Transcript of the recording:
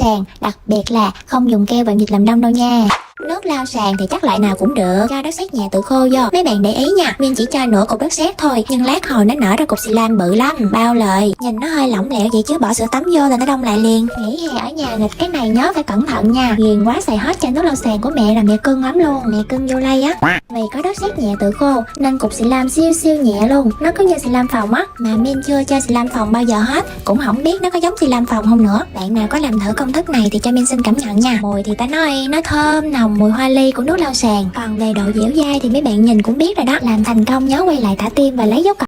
sàn, đặc biệt là không dùng keo bạn dịch làm đông đâu nha. Nước lau sàn thì chắc loại nào cũng được, cho đất sét nhẹ tự khô vô. Mấy bạn để ý nha, Min chỉ cho nửa cục đất sét thôi, nhưng lát hồi nó nở ra cục xì lanh bự lắm, bao lời. Nhìn nó hơi lỏng lẻo vậy chứ bỏ sữa tắm vô là nó đông lại liền. Nghỉ hè ở nhà nghịch cái này nhớ phải cẩn thận nha, ghiền quá xài hết chai nước lau sàn của mẹ là mẹ cưng lắm luôn. Mẹ cưng vô lây á, vì có đất sét nhẹ tự khô nên cục xì lam siêu siêu nhẹ luôn, nó cứ như xì lam phòng á. Mà Min chưa chơi xì lam phòng bao giờ hết, cũng không biết nó có giống xì lam phòng không nữa. Bạn nào có làm thử công thức này thì cho Min xin cảm nhận nha. Mùi thì ta nói nó thơm nồng mùi hoa ly của nước lau sàn. Còn về độ dẻo dai thì mấy bạn nhìn cũng biết rồi đó. Làm thành công nhớ quay lại thả tim và lấy dấu cộng